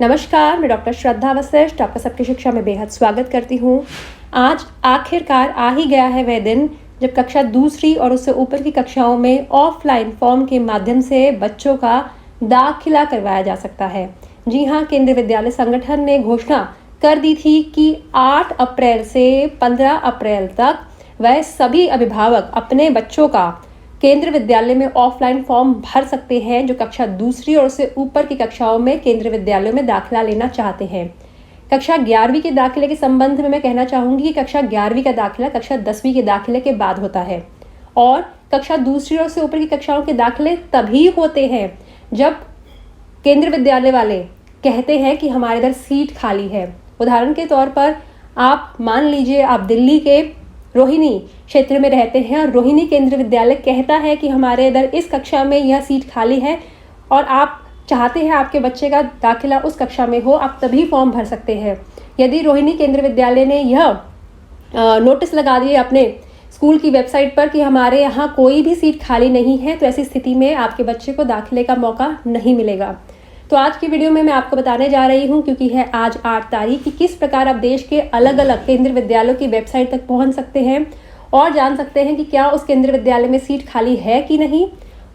नमस्कार, मैं डॉक्टर श्रद्धा वशिष्ठ आपका सबकी शिक्षा में बेहद स्वागत करती हूँ। आज आखिरकार आ ही गया है वह दिन जब कक्षा दूसरी और उससे ऊपर की कक्षाओं में ऑफलाइन फॉर्म के माध्यम से बच्चों का दाखिला करवाया जा सकता है। जी हाँ, केंद्रीय विद्यालय संगठन ने घोषणा कर दी थी कि 8 अप्रैल से 15 अप्रैल तक वह सभी अभिभावक अपने बच्चों का केंद्रीय विद्यालय में ऑफलाइन फॉर्म भर सकते हैं जो कक्षा दूसरी और उससे ऊपर की कक्षाओं में केंद्रीय विद्यालयों में दाखिला लेना चाहते हैं। कक्षा 11वीं के दाखिले के संबंध में मैं कहना चाहूँगी कि कक्षा 11वीं का दाखिला कक्षा 10वीं के दाखिले के बाद होता है और कक्षा दूसरी और उससे ऊपर की कक्षाओं के दाखिले तभी होते हैं जब केंद्रीय विद्यालय वाले कहते हैं कि हमारे इधर सीट खाली है। उदाहरण के तौर पर आप मान लीजिए आप दिल्ली के रोहिणी क्षेत्र में रहते हैं और रोहिणी केंद्रीय विद्यालय कहता है कि हमारे इधर इस कक्षा में यह सीट खाली है और आप चाहते हैं आपके बच्चे का दाखिला उस कक्षा में हो, आप तभी फॉर्म भर सकते हैं। यदि रोहिणी केंद्रीय विद्यालय ने यह नोटिस लगा दिए अपने स्कूल की वेबसाइट पर कि हमारे यहाँ कोई भी सीट खाली नहीं है, तो ऐसी स्थिति में आपके बच्चे को दाखिले का मौका नहीं मिलेगा। तो आज की वीडियो में मैं आपको बताने जा रही हूँ, क्योंकि है आज 8 तारीख, कि किस प्रकार आप देश के अलग अलग केंद्रीय विद्यालयों की वेबसाइट तक पहुँच सकते हैं और जान सकते हैं कि क्या उस केंद्रीय विद्यालय में सीट खाली है कि नहीं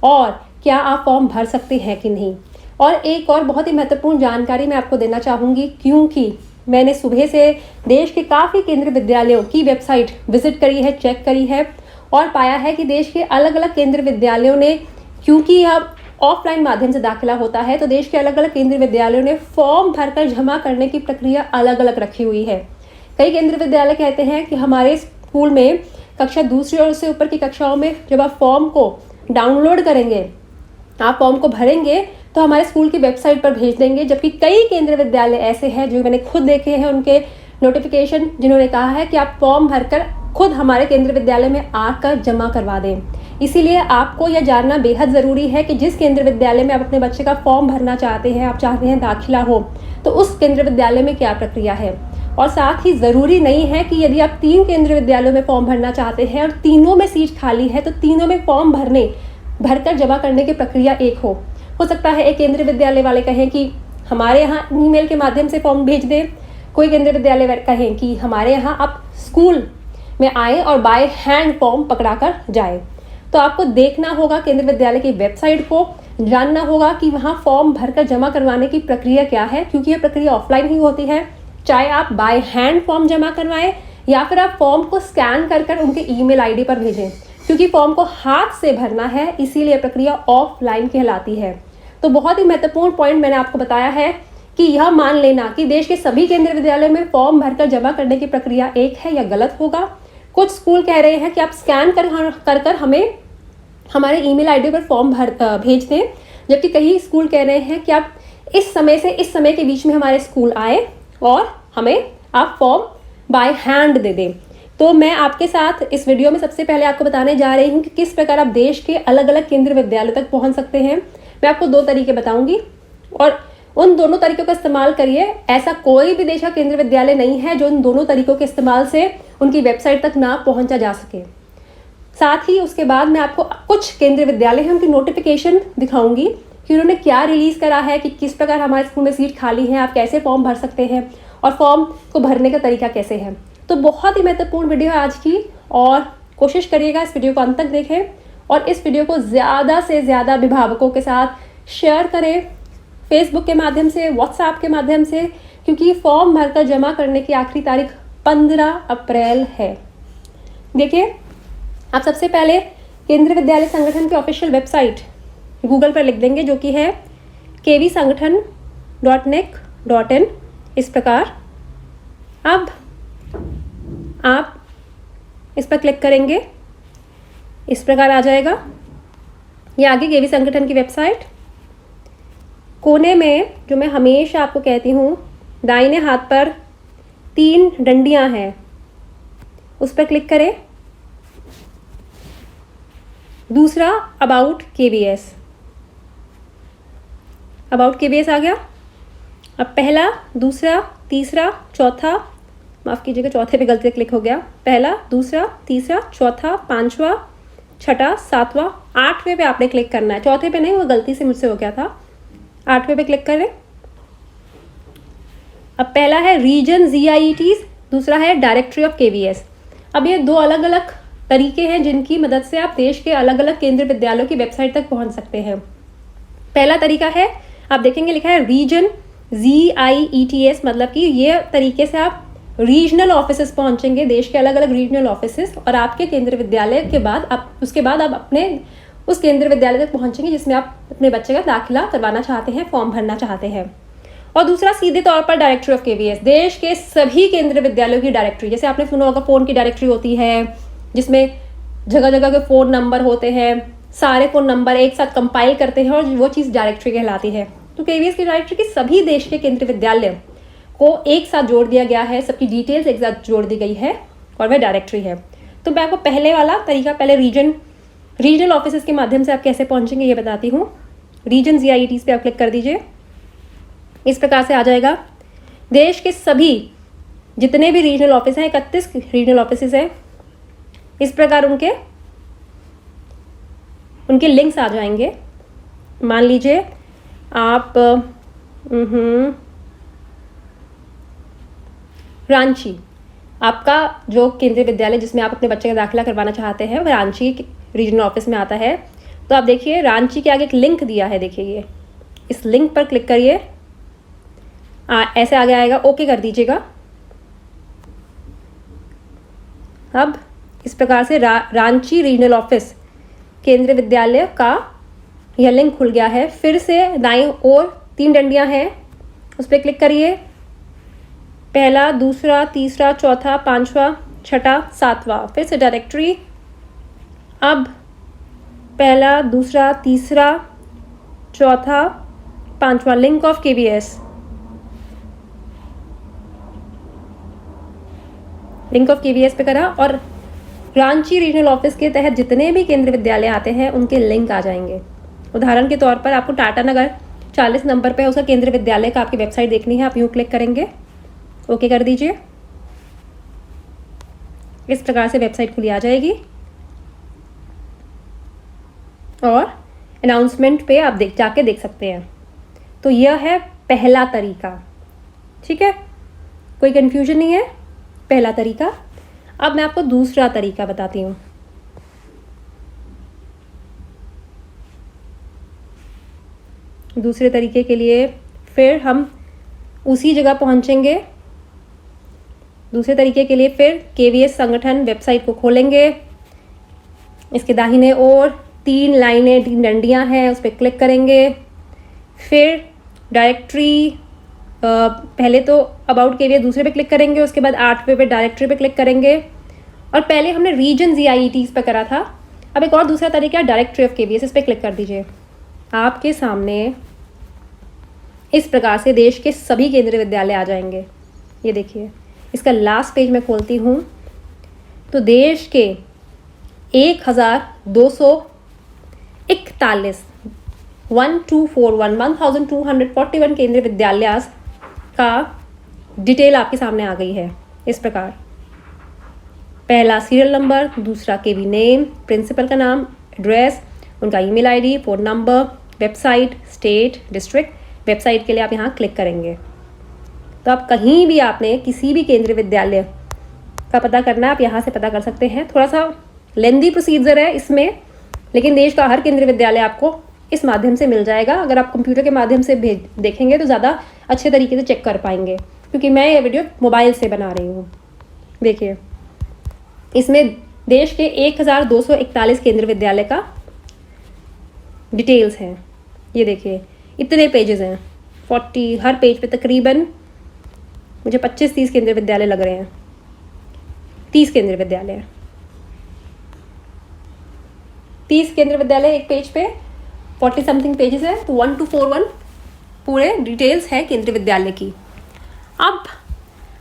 और क्या आप फॉर्म भर सकते हैं कि नहीं। और एक और बहुत ही महत्वपूर्ण जानकारी मैं आपको देना चाहूँगी, क्योंकि मैंने सुबह से देश के काफ़ी केंद्रीय विद्यालयों की वेबसाइट विजिट करी है, चेक करी है और पाया है कि देश के अलग अलग केंद्रीय विद्यालयों ने, क्योंकि यह ऑफलाइन माध्यम से दाखिला होता है, तो देश के अलग अलग केंद्रीय विद्यालयों ने फॉर्म भरकर जमा करने की प्रक्रिया अलग अलग रखी हुई है। कई केंद्रीय विद्यालय कहते हैं कि हमारे स्कूल में कक्षा दूसरी और उससे ऊपर की कक्षाओं में जब आप फॉर्म को डाउनलोड करेंगे, आप फॉर्म को भरेंगे तो हमारे स्कूल की वेबसाइट पर भेज देंगे। जबकि कई केंद्रीय विद्यालय ऐसे हैं जो मैंने खुद देखे हैं, उनके नोटिफिकेशन, जिन्होंने कहा है कि आप फॉर्म भरकर खुद हमारे केंद्रीय विद्यालय में आकर जमा करवा दें। इसीलिए आपको यह जानना बेहद ज़रूरी है कि जिस केंद्रीय विद्यालय में आप अपने बच्चे का फॉर्म भरना चाहते हैं, आप चाहते हैं दाखिला हो, तो उस केंद्रीय विद्यालय में क्या प्रक्रिया है। और साथ ही ज़रूरी नहीं है कि यदि आप 3 केंद्रीय विद्यालयों में फॉर्म भरना चाहते हैं और तीनों में सीट खाली है, तो तीनों में फॉर्म भरकर जमा करने की प्रक्रिया एक हो सकता है एक केंद्रीय विद्यालय वाले कहें कि हमारे यहाँ ईमेल के माध्यम से फॉर्म भेज दें, कोई केंद्रीय विद्यालय कहें कि हमारे यहाँ आप स्कूल में आए और बाय हैंड फॉर्म पकड़ा कर जाए। तो आपको देखना होगा केंद्रीय विद्यालय की वेबसाइट को, जानना होगा कि वहाँ फॉर्म भरकर जमा करवाने की प्रक्रिया क्या है, क्योंकि यह प्रक्रिया ऑफलाइन ही होती है। चाहे आप बाय हैंड फॉर्म जमा करवाएं या फिर आप फॉर्म को स्कैन कर उनके ईमेल आईडी पर भेजें, क्योंकि फॉर्म को हाथ से भरना है, इसीलिए प्रक्रिया ऑफलाइन कहलाती है। तो बहुत ही महत्वपूर्ण पॉइंट मैंने आपको बताया है कि यह मान लेना कि देश के सभी केंद्रीय विद्यालयों में फॉर्म भरकर जमा करने की प्रक्रिया एक है, यह गलत होगा। कुछ स्कूल कह रहे हैं कि आप स्कैन कर हमें हमारे ईमेल आईडी पर फॉर्म भेज दें, जबकि कई स्कूल कह रहे हैं कि आप इस समय से इस समय के बीच में हमारे स्कूल आए और हमें आप फॉर्म बाय हैंड दे दें। तो मैं आपके साथ इस वीडियो में सबसे पहले आपको बताने जा रही हूँ कि किस प्रकार आप देश के अलग अलग केंद्रीय विद्यालय तक पहुँच सकते हैं। मैं आपको 2 तरीके बताऊंगी और उन दोनों तरीकों का इस्तेमाल करिए। ऐसा कोई भी देश का केंद्रीय विद्यालय नहीं है जो इन दोनों तरीकों के इस्तेमाल से उनकी वेबसाइट तक ना पहुंचा जा सके। साथ ही उसके बाद मैं आपको कुछ केंद्रीय विद्यालय हैं उनकी नोटिफिकेशन दिखाऊंगी कि उन्होंने क्या रिलीज़ करा है, कि किस प्रकार हमारे स्कूल में सीट खाली है, आप कैसे फॉर्म भर सकते हैं और फॉर्म को भरने का तरीका कैसे है। तो बहुत ही महत्वपूर्ण वीडियो है आज की और कोशिश करिएगा इस वीडियो को अंत तक देखें और इस वीडियो को ज़्यादा से ज़्यादा अभिभावकों के साथ शेयर करें, फेसबुक के माध्यम से, व्हाट्सएप के माध्यम से, क्योंकि फॉर्म भरकर जमा करने की आखिरी तारीख 15 अप्रैल है। देखिए, आप सबसे पहले केंद्रीय विद्यालय संगठन की ऑफिशियल वेबसाइट गूगल पर लिख देंगे, जो कि है kvsangathan.nic.in। इस प्रकार अब आप इस पर क्लिक करेंगे, इस प्रकार आ जाएगा। ये आगे केवी संगठन की वेबसाइट। कोने में, जो मैं हमेशा आपको कहती हूँ, दाहिने हाथ पर 3 डंडियाँ हैं, उस पर क्लिक करें। दूसरा अबाउट केवीएस, अबाउट केवीएस आ गया। अब पहला, दूसरा, तीसरा, चौथा, माफ़ कीजिएगा चौथे पे गलती से क्लिक हो गया। पहला, दूसरा, तीसरा, चौथा, 5वां, छठा, 7वां, 8वें पे आपने क्लिक करना है। चौथे पे नहीं, वो गलती से मुझसे हो गया था। 8वें पे क्लिक करें। अब पहला है रीजन ZIETs, दूसरा है डायरेक्टरी ऑफ KVS। अब ये दो अलग अलग तरीके हैं जिनकी मदद से आप देश के अलग अलग केंद्रीय विद्यालयों की वेबसाइट तक पहुंच सकते हैं। पहला तरीका है, आप देखेंगे लिखा है रीजन ZIETs, मतलब कि ये तरीके से आप रीजनल ऑफिसेस पहुंचेंगे, देश के अलग अलग रीजनल ऑफिसेस, और आपके केंद्रीय विद्यालय के बाद उसके बाद आप अपने उस केंद्रीय विद्यालय तक पहुंचेंगे जिसमें आप अपने बच्चे का दाखिला करवाना चाहते हैं, फॉर्म भरना चाहते हैं। और दूसरा सीधे तौर पर डायरेक्टरी ऑफ KVS, देश के सभी केंद्रीय विद्यालयों की डायरेक्टरी। जैसे आपने सुना होगा फ़ोन की डायरेक्टरी होती है जिसमें जगह जगह के फ़ोन नंबर होते हैं, सारे फ़ोन नंबर एक साथ कंपाइल करते हैं और वो चीज़ डायरेक्टरी कहलाती है। तो KVS की डायरेक्टरी की सभी देश के केंद्रीय विद्यालय को एक साथ जोड़ दिया गया है, सबकी डिटेल्स एक साथ जोड़ दी गई है और वह डायरेक्टरी है। तो मैं आपको पहले वाला तरीका, पहले रीजनल ऑफिसेस के माध्यम से आप कैसे पहुंचेंगे ये बताती हूँ। रीजन ZIETs पे आप क्लिक कर दीजिए, इस प्रकार से आ जाएगा। देश के सभी जितने भी रीजनल ऑफिस हैं, 31 रीजनल ऑफिसेस हैं, इस प्रकार उनके लिंक्स आ जाएंगे। मान लीजिए आप रांची, आपका जो केंद्रीय विद्यालय जिसमें आप अपने बच्चे का दाखिला करवाना चाहते हैं वह रांची रीजनल ऑफिस में आता है। तो आप देखिए रांची के आगे एक लिंक दिया है, देखिए ये, इस लिंक पर क्लिक करिए, ऐसे आगे आएगा, ओके कर दीजिएगा। अब इस प्रकार से रांची रीजनल ऑफिस केंद्रीय विद्यालय का यह लिंक खुल गया है। फिर से दाईं ओर 3 डंडियां हैं, उस पर क्लिक करिए। पहला, दूसरा, तीसरा, चौथा, पांचवा, छठा, सातवां, फिर से डायरेक्टरी। अब पहला, दूसरा, तीसरा, चौथा, पांचवा, link of KVS, link of KVS पे करा और रांची रीजनल ऑफिस के तहत जितने भी केंद्रीय विद्यालय आते हैं उनके लिंक आ जाएंगे। उदाहरण के तौर पर आपको टाटा नगर 40 नंबर पे उसका केंद्रीय विद्यालय का आपकी वेबसाइट देखनी है, आप यूँ क्लिक करेंगे, ओके कर दीजिए। इस प्रकार से वेबसाइट खुली आ जाएगी और अनाउंसमेंट पे आप जाके देख सकते हैं। तो यह है पहला तरीका, ठीक है, कोई कंफ्यूजन नहीं है, पहला तरीका। अब मैं आपको दूसरा तरीका बताती हूँ। दूसरे तरीके के लिए फिर हम उसी जगह पहुँचेंगे। दूसरे तरीके के लिए फिर KVS संगठन वेबसाइट को खोलेंगे। इसके दाहिने ओर 3 लाइनें, 3 डंडियां हैं, उस पर क्लिक करेंगे। फिर डायरेक्टरी, पहले तो अबाउट KVS दूसरे पे क्लिक करेंगे, उसके बाद 8वें पे डायरेक्टरी पे क्लिक करेंगे। और पहले हमने रीजन ZIETs पे करा था, अब एक और दूसरा तरीका है डायरेक्टरी ऑफ KVS, इस पर क्लिक कर दीजिए। आपके सामने इस प्रकार से देश के सभी केंद्रीय विद्यालय आ जाएंगे। ये देखिए, इसका लास्ट पेज मैं खोलती हूँ तो देश के 1241 केंद्रीय विद्यालय का डिटेल आपके सामने आ गई है। इस प्रकार पहला सीरियल नंबर, दूसरा KV नेम, प्रिंसिपल का नाम, एड्रेस, उनका email ID, phone number, website, state, district. Website के लिए आप यहाँ क्लिक करेंगे तो आप कहीं भी आपने किसी भी केंद्रीय विद्यालय का पता करना है, आप यहाँ से पता कर सकते हैं। थोड़ा सा लेंदी प्रोसीजर है इसमें, लेकिन देश का हर केंद्रीय विद्यालय आपको इस माध्यम से मिल जाएगा। अगर आप कंप्यूटर के माध्यम से देखेंगे तो ज़्यादा अच्छे तरीके से चेक कर पाएंगे, क्योंकि मैं ये वीडियो मोबाइल से बना रही हूँ। देखिए, इसमें देश के 1241 केंद्रीय विद्यालय का डिटेल्स हैं। ये देखिए, इतने पेजेस हैं, 40, हर पेज पे तकरीबन मुझे 25-30 केंद्रीय विद्यालय लग रहे हैं। 30 केंद्रीय विद्यालय, 30 केंद्रीय विद्यालय एक पेज पे, 40 समथिंग पेजेस है, तो 1 to 41 पूरे डिटेल्स है केंद्रीय विद्यालय की। अब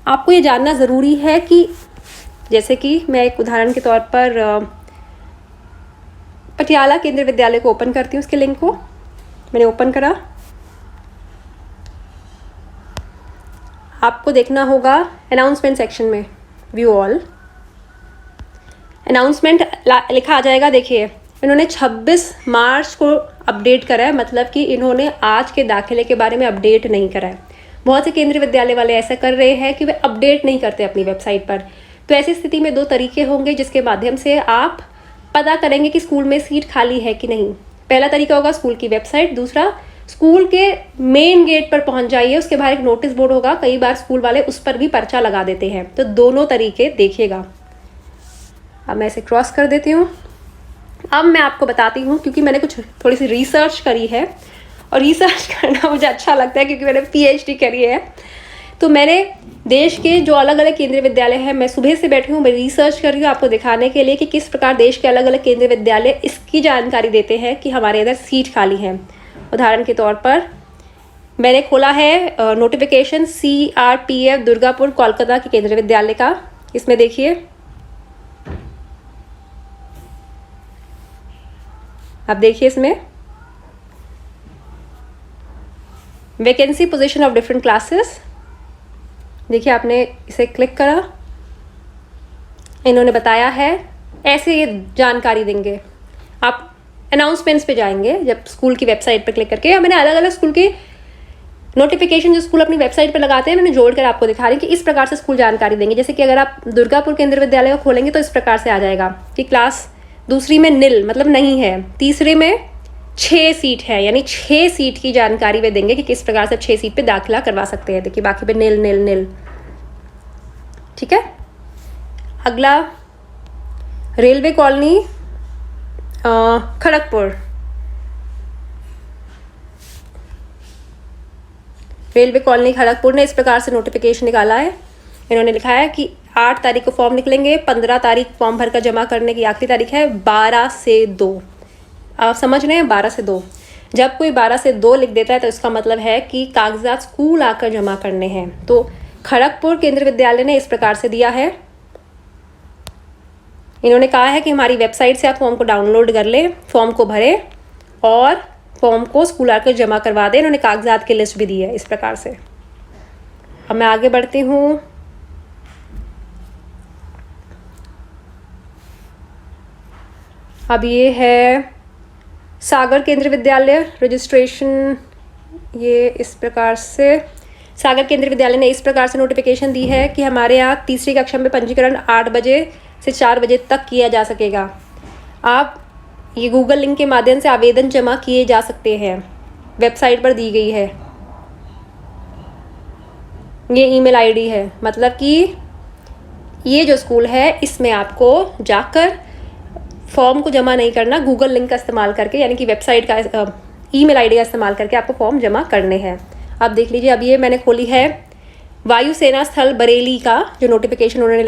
आपको ये जानना ज़रूरी है कि जैसे कि मैं एक उदाहरण के तौर पर पटियाला केंद्रीय विद्यालय को ओपन करती हूँ। उसके लिंक को मैंने ओपन करा, आपको देखना होगा अनाउंसमेंट सेक्शन में व्यू ऑल, अनाउंसमेंट लिखा आ जाएगा। देखिए, इन्होंने 26 मार्च को अपडेट करा है, मतलब कि इन्होंने आज के दाखिले के बारे में अपडेट नहीं करा है। बहुत से केंद्रीय विद्यालय वाले ऐसा कर रहे हैं कि वे अपडेट नहीं करते अपनी वेबसाइट पर। तो ऐसी स्थिति में 2 तरीके होंगे जिसके माध्यम से आप पता करेंगे कि स्कूल में सीट खाली है कि नहीं। पहला तरीका होगा स्कूल की वेबसाइट, दूसरा स्कूल के मेन गेट पर पहुंच जाइए, उसके बाहर एक नोटिस बोर्ड होगा, कई बार स्कूल वाले उस पर भी पर्चा लगा देते हैं। तो दोनों तरीके देखिएगा। अब मैं इसे क्रॉस कर देती हूँ। अब मैं आपको बताती हूँ, क्योंकि मैंने कुछ थोड़ी सी रिसर्च करी है और रिसर्च करना मुझे अच्छा लगता है क्योंकि मैंने PhD करी है। तो मैंने देश के जो अलग अलग केंद्रीय विद्यालय हैं, मैं सुबह से बैठी हूँ, मैं रिसर्च कर रही हूँ आपको दिखाने के लिए कि किस प्रकार देश के अलग अलग केंद्रीय विद्यालय इसकी जानकारी देते हैं कि हमारे इधर सीट खाली है। उदाहरण के तौर पर मैंने खोला है नोटिफिकेशन CRPF दुर्गापुर कोलकाता के केंद्रीय विद्यालय का। इसमें देखिए, अब देखिए इसमें vacancy position of different classes. देखिए आपने इसे क्लिक करा, इन्होंने बताया है, ऐसे ये जानकारी देंगे। आप अनाउंसमेंट्स पे जाएंगे जब स्कूल की वेबसाइट पर क्लिक करके, या मैंने अलग अलग स्कूल के नोटिफिकेशन जो स्कूल अपनी वेबसाइट पर लगाते हैं मैंने जोड़कर आपको दिखा रही हूँ कि इस प्रकार से स्कूल जानकारी देंगे। जैसे कि अगर आप दुर्गापुर केंद्रीय विद्यालय को खोलेंगे तो इस प्रकार से आ जाएगा कि क्लास दूसरी में निल मतलब नहीं है, तीसरे में 6 सीट है, यानी 6 सीट की जानकारी वे देंगे कि किस प्रकार से 6 सीट पे दाखिला करवा सकते हैं। देखिए बाकी पे निल निल निल। ठीक है, अगला railway colony Kharagpur. Railway colony Kharagpur ने इस प्रकार से नोटिफिकेशन निकाला है। इन्होंने लिखा है कि 8 तारीख को फॉर्म निकलेंगे, 15 तारीख फॉर्म भरकर जमा करने की आखिरी तारीख है, 12 से 2। आप समझ रहे हैं, 12 से 2। जब कोई 12 से 2 लिख देता है तो इसका मतलब है कि कागजात स्कूल आकर जमा करने हैं। तो खड़गपुर केंद्रीय विद्यालय ने इस प्रकार से दिया है। इन्होंने कहा है कि हमारी वेबसाइट से आप फॉर्म को डाउनलोड कर लें, फॉर्म को भरें और फॉर्म को स्कूल आकर जमा करवा दें। इन्होंने कागजात की लिस्ट भी दी है इस प्रकार से। अब मैं आगे बढ़ती हूँ। अब ये है सागर केंद्रीय विद्यालय रजिस्ट्रेशन। ये इस प्रकार से सागर केंद्रीय विद्यालय ने इस प्रकार से नोटिफिकेशन दी है कि हमारे यहाँ तीसरी कक्षा में पंजीकरण 8 बजे से 4 बजे तक किया जा सकेगा। आप ये गूगल लिंक के माध्यम से आवेदन जमा किए जा सकते हैं, वेबसाइट पर दी गई है। ये ईमेल आईडी है, मतलब कि ये जो स्कूल है इसमें आपको जाकर फॉर्म को जमा नहीं करना, गूगल लिंक का इस्तेमाल करके, यानी कि वेबसाइट का ईमेल आईडी का इस्तेमाल करके आपको फॉर्म जमा करने हैं। अब देख लीजिए, अब ये मैंने खोली है वायुसेना स्थल बरेली का जो नोटिफिकेशन उन्होंने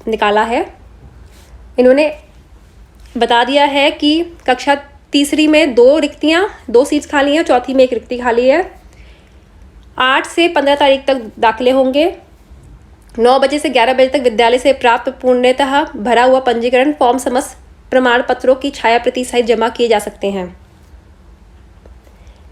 निकाला है। इन्होंने बता दिया है कि कक्षा तीसरी में 2 सीट्स खाली हैं, चौथी में 1 रिक्ति खाली है। 8 से 15 तारीख तक दाखिले होंगे। 9 बजे से 11 बजे तक विद्यालय से प्राप्त पूर्णतः भरा हुआ पंजीकरण फॉर्म समस्त प्रमाण पत्रों की छायाप्रति सहित जमा किए जा सकते हैं।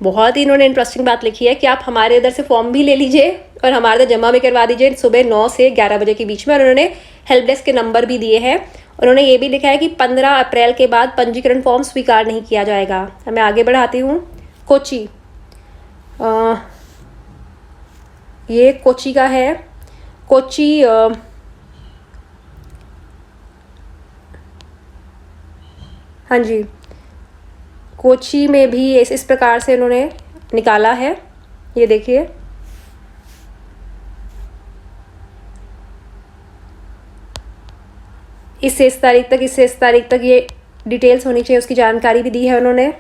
बहुत ही इन्होंने इंटरेस्टिंग बात लिखी है कि आप हमारे इधर से फॉर्म भी ले लीजिए और हमारे इधर जमा भी करवा दीजिए सुबह 9 से 11 बजे के बीच में। और उन्होंने हेल्प डेस्क के नंबर भी दिए हैं। उन्होंने ये भी लिखा है कि 15 अप्रैल के बाद पंजीकरण फॉर्म स्वीकार नहीं किया जाएगा। मैं आगे बढ़ाती हूँ। कोची, ये कोची का है। कोची हाँ जी, कोची में भी इस प्रकार से उन्होंने निकाला है। ये देखिए, इस तारीख तक, इस तारीख तक ये डिटेल्स होनी चाहिए, उसकी जानकारी भी दी है उन्होंने।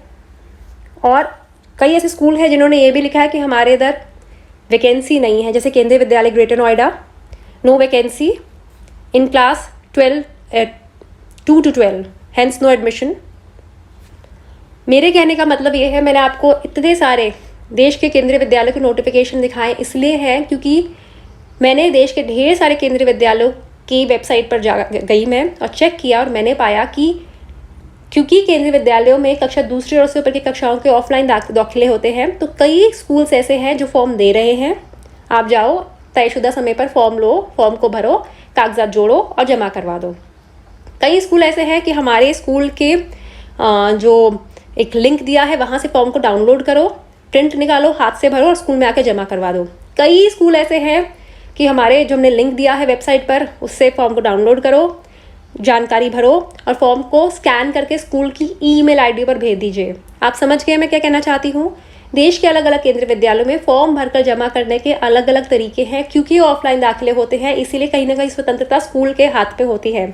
और कई ऐसे स्कूल हैं जिन्होंने ये भी लिखा है कि हमारे इधर वैकेंसी नहीं है, जैसे Kendriya Vidyalaya greater Noida, no vacancy in class 2 to 12, hence no admission. मेरे कहने का मतलब ये है, मैंने आपको इतने सारे देश के केंद्रीय विद्यालय के नोटिफिकेशन दिखाए इसलिए हैं क्योंकि मैंने देश के ढेर सारे केंद्रीय विद्यालयों की वेबसाइट पर गई मैं और चेक किया, और मैंने पाया कि क्योंकि केंद्रीय विद्यालयों में कक्षा दूसरी और उससे ऊपर की कक्षाओं के ऑफलाइन दाखिले होते हैं, तो कई स्कूल्स ऐसे हैं जो फॉर्म दे रहे हैं। आप जाओ, तयशुदा समय पर फॉर्म लो, फॉर्म को भरो, कागजात जोड़ो और जमा करवा दो। कई स्कूल ऐसे हैं कि हमारे स्कूल के जो एक लिंक दिया है वहाँ से फॉर्म को डाउनलोड करो, प्रिंट निकालो, हाथ से भरो और स्कूल में आके जमा करवा दो। कई स्कूल ऐसे हैं कि हमारे जो हमने लिंक दिया है वेबसाइट पर, उससे फॉर्म को डाउनलोड करो, जानकारी भरो और फॉर्म को स्कैन करके स्कूल की ईमेल आईडी पर भेज दीजिए। आप समझ गए मैं क्या कहना चाहती हूँ। देश के अलग अलग केंद्रीय विद्यालयों में फॉर्म भरकर जमा करने के अलग अलग तरीके हैं, क्योंकि ऑफलाइन दाखिले होते हैं, इसीलिए कहीं ना कहीं स्वतंत्रता स्कूल के हाथ पे होती है।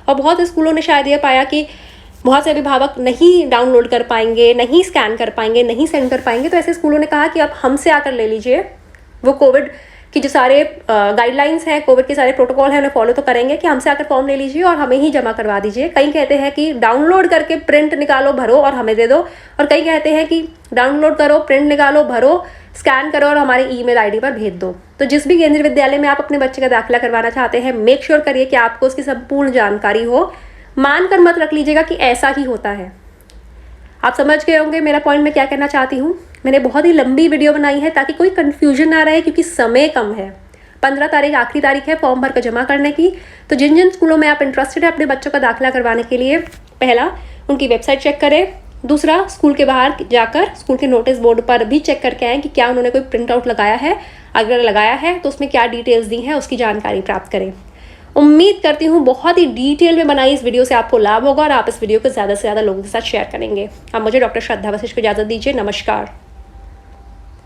और बहुत स्कूलों ने शायद ये पाया कि बहुत से अभिभावक नहीं डाउनलोड कर पाएंगे, नहीं स्कैन कर पाएंगे, नहीं सेंड कर पाएंगे, तो ऐसे स्कूलों ने कहा कि आप हमसे आकर ले लीजिए। वो कोविड की जो सारे गाइडलाइंस हैं, कोविड के सारे प्रोटोकॉल हैं, उन्हें फॉलो तो करेंगे कि हमसे आकर फॉर्म ले लीजिए और हमें ही जमा करवा दीजिए। कई कहते हैं कि डाउनलोड करके प्रिंट निकालो, भरो और हमें दे दो, और कई कहते हैं कि डाउनलोड करो, प्रिंट निकालो, भरो, स्कैन करो और हमारी ईमेल आईडी पर भेज दो। तो जिस भी केंद्रीय विद्यालय में आप अपने बच्चे का दाखिला करवाना चाहते हैं, मेक श्योर करिए कि आपको उसकी संपूर्ण जानकारी हो। मानकर मत रख लीजिएगा कि ऐसा ही होता है। आप समझ गए होंगे मेरा पॉइंट मैं क्या कहना चाहती हूँ। मैंने बहुत ही लंबी वीडियो बनाई है ताकि कोई कंफ्यूजन ना रहे, क्योंकि समय कम है। 15 तारीख आखिरी तारीख है फॉर्म भरकर जमा करने की। तो जिन जिन स्कूलों में आप इंटरेस्टेड है अपने बच्चों का दाखिला करवाने के लिए, पहला उनकी वेबसाइट चेक करें, दूसरा स्कूल के बाहर जाकर स्कूल के नोटिस बोर्ड पर भी चेक करके आएँ कि क्या उन्होंने कोई प्रिंट आउट लगाया है, अगर लगाया है तो उसमें क्या डिटेल्स दी हैं उसकी जानकारी प्राप्त करें। उम्मीद करती हूँ बहुत ही डिटेल में बनाई इस वीडियो से आपको लाभ होगा और आप इस वीडियो को ज़्यादा से ज़्यादा लोगों के साथ शेयर करेंगे। अब मुझे डॉक्टर श्रद्धा वशिष्ठ को इजाज़त दीजिए। नमस्कार।